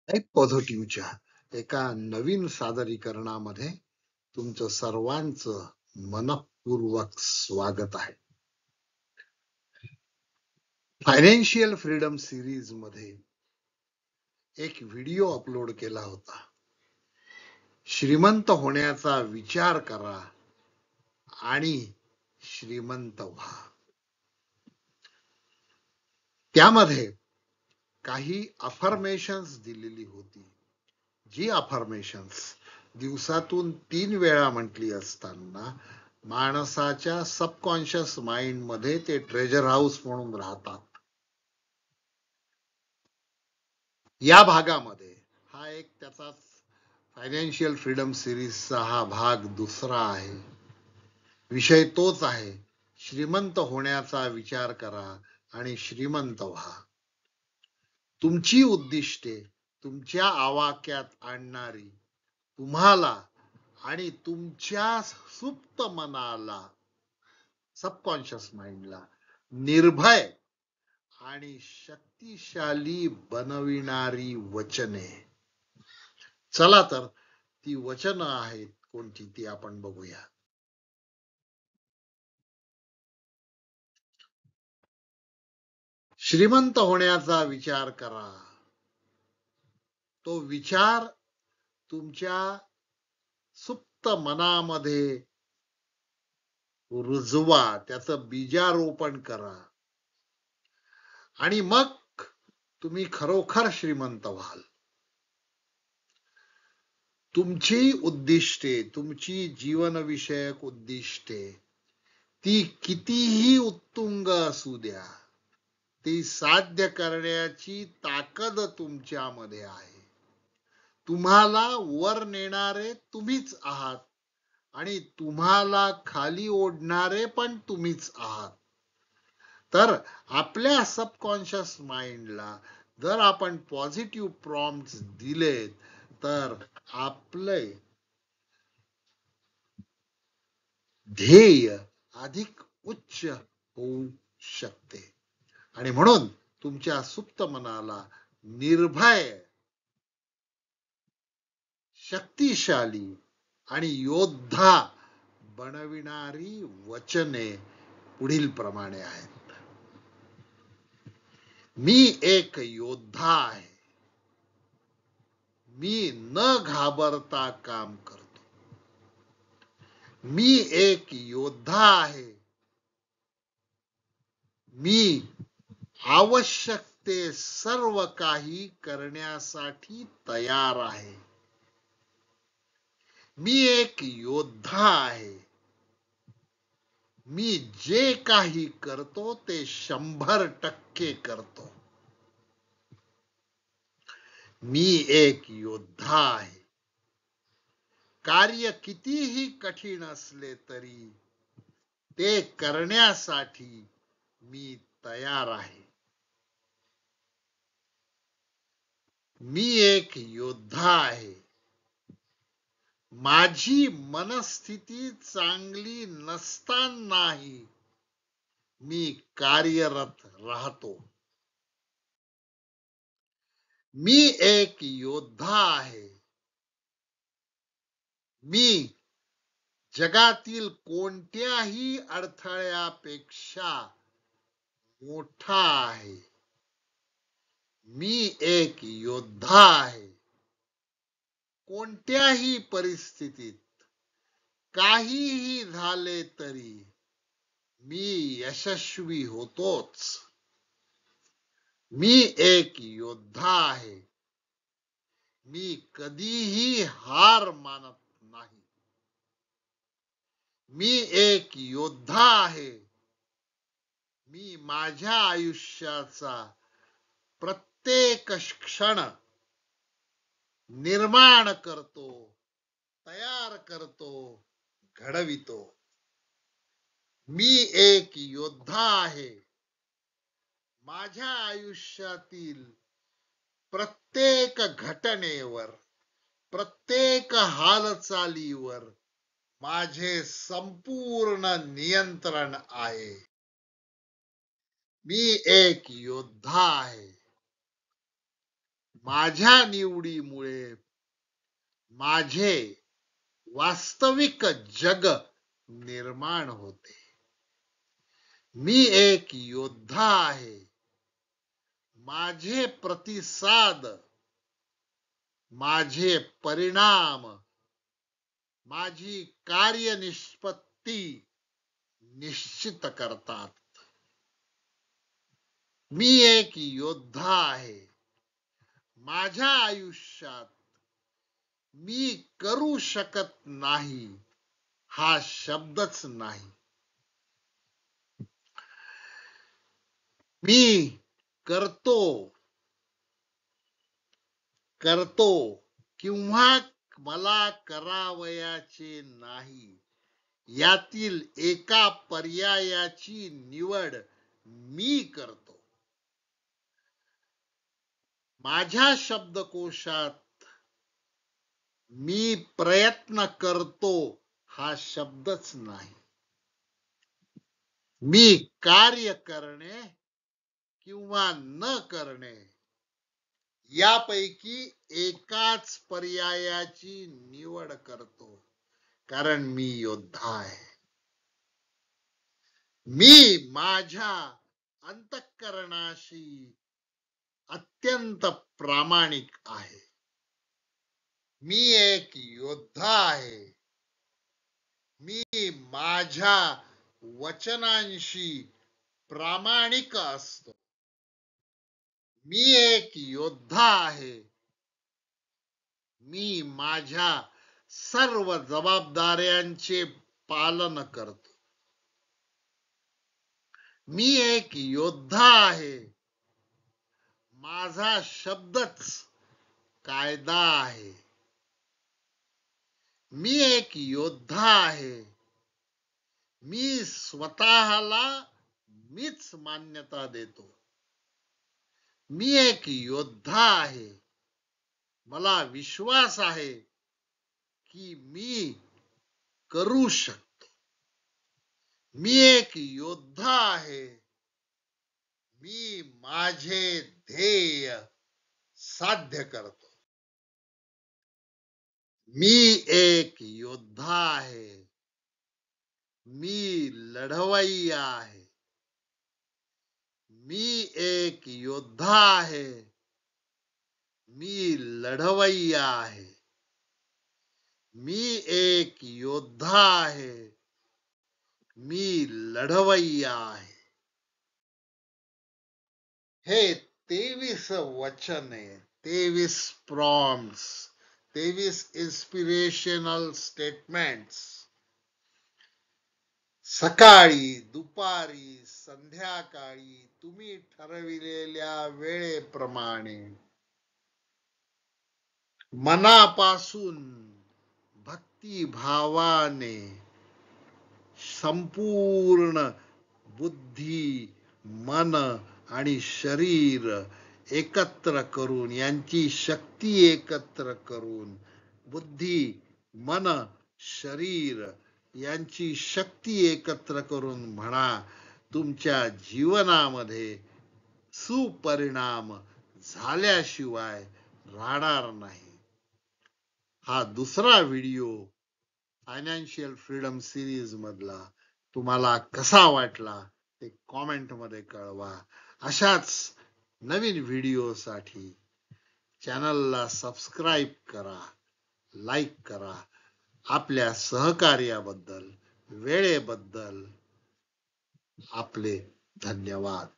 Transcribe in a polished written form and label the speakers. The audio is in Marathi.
Speaker 1: लाईफ पॉझिटिव्हच्या एका नवीन सादरीकरणामध्ये तुमचं सर्वांचं मनपूर्वक स्वागत आहे. फायनान्शियल फ्रीडम सिरीज मध्ये एक व्हिडिओ अपलोड केला होता. श्रीमंत होण्याचा विचार करा आणि श्रीमंत व्हा. त्यामध्ये काही अफर्मेशन्स दिलेली होती, जी अफर्मेशन्स दिवसातून 3 वेळा म्हटली असताना माणसाच्या सबकॉन्शियस माइंड मध्ये ते ट्रेजर हाऊस म्हणून राहतात. या भागामध्ये हा एक त्याचा फायनान्शियल फ्रीडम सिरीजचा हा भाग दुसरा आहे. विषय तोच आहे, श्रीमंत होण्याचा विचार करा आणि श्रीमंत व्हा. तुमची उद्दिष्टे तुमच्या आवाक्यात आणणारी तुम्हाला आणि तुमच्या सुप्त मनाला, सबकॉन्शियस माइंडला निर्भय आणि शक्तिशाली बनविणारी वचने. चला तर ती वचन आहेत कोणती ती आपण बघूया. श्रीमंत होण्याचा विचार करा. तो विचार तुमच्या सुप्त मनामध्ये रुजवा, त्याचं बीजारोपण करा आणि मग तुम्ही खरोखर श्रीमंत व्हाल. तुमची उद्दिष्टे, तुमची जीवनविषयक उद्दिष्टे ती कितीही उत्तुंग असू द्या, ती साध्य करण्याची ताकद तुमच्यामध्ये आहे. तुम्हाला वर नेणारे तुम्हीच आहात आणि तुम्हाला खाली ओढणारे पण तुम्हीच आहात. तर आपल्या सबकॉन्शियस माइंडला जर आपण पॉझिटिव्ह प्रॉम्प्ट दिलेत तर आपले ध्येय अधिक उच्च होऊ शकते. आणि म्हणून तुमच्या सुप्त मनाला निर्भय, शक्तिशाली आणि योद्धा बनविणारी वचने पुढील प्रमाणे आहेत. मी एक योद्धा आहे. मी न घाबरता काम करतो. मी एक योद्धा आहे. मी आवश्यक ते सर्व काही करण्यासाठी तयार आहे. मी एक योद्धा आहे. मी जे काही करतो ते 100% करतो. मी एक योद्धा आहे. कार्य कितीही कठीण असले तरी ते करण्यासाठी मी तयार आहे. मी एक योद्धा आहे. माझी मनस्थिती चांगली नसतानाही मी कार्यरत राहतो. मी एक योद्धा आहे. मी जगातील कोणत्याही अडथळ्यापेक्षा मोठा आहे. मी एक योद्धा आहे. कोणत्याही परिस्थितीत काहीही झाले तरी मी यशस्वी होतोच. मी एक योद्धा आहे. मी कधीही हार मानत नाही. मी एक योद्धा आहे. मी माझ्या आयुष्याचा प्रत्येक क्षण निर्माण करतो, तयार करतो, घडवितो. मी एक योद्धा आहे. माझ्या आयुष्यातील प्रत्येक घटनेवर, प्रत्येक हालचालीवर माझे संपूर्ण नियंत्रण आहे. मी एक योद्धा आहे. माझ्या निवडीमुळे माझे वास्तविक जग निर्माण होते. मी एक योद्धा आहे. माझे प्रतिसाद, माझे परिणाम, माझी कार्यनिष्पत्ती निश्चित करतात. मी एक योद्धा आहे. माझ्या आयुष्यात मी करू शकत नाही हा शब्दच नाही. मी करतो किंवा मला करावयाचे नाही यातील एका पर्यायाची निवड मी करतो. माझ्या शब्दकोशात मी प्रयत्न करतो हा शब्दच नाही. मी कार्य करणे किंवा न करणे यापैकी एकाच पर्यायाची निवड करतो, कारण मी योद्धा आहे. मी माझ्या अंतःकरणाशी अत्यंत प्रामाणिक आहे. मी एक योद्धा आहे. मी माझ्या वचनांशी प्रामाणिक असतो. मी एक योद्धा आहे. मी माझ्या सर्व जबाबदाऱ्यांचे पालन करतो. मी एक योद्धा आहे. माझा शब्दच कायदा आहे. मी एक योद्धा आहे. मी स्वतःला मीच मान्यता देतो. मी एक योद्धा आहे. मला विश्वास आहे की मी करू शकतो. मी एक योद्धा आहे. मी माझे ध्येय साध्य करतो. मी एक योद्धा आहे. मी लढवय्या आहे. मी एक योद्धा आहे. मी लढवय्या आहे. मी एक योद्धा आहे. मी लढवय्या आहे. हे 23 वचन आहे. 23 प्रॉम्प्ट्स, 23 इन्स्पिरेशनल स्टेटमेंट्स. सकाळी, दुपारी, संध्याकाळी तुम्ही ठरविलेल्या वेळेप्रमाणे मनापासून भक्तिभावाने संपूर्ण बुद्धी, मन आणि शरीर एकत्र करून, यांची शक्ती एकत्र करून, बुद्धी, मन, शरीर यांची शक्ती एकत्र करून म्हणा, तुमच्या जीवनामध्ये सुपरिणाम झाल्याशिवाय राहणार नाही. हा दुसरा व्हिडिओ फायनान्शियल फ्रीडम सिरीज मधला तुम्हाला कसा वाटला ते कॉमेंट मध्ये कळवा. अशाच नवीन व्हिडिओसाठी चॅनलला सबस्क्राईब करा, लाईक करा. आपल्या सहकार्याबद्दल, वेळेबद्दल आपले धन्यवाद.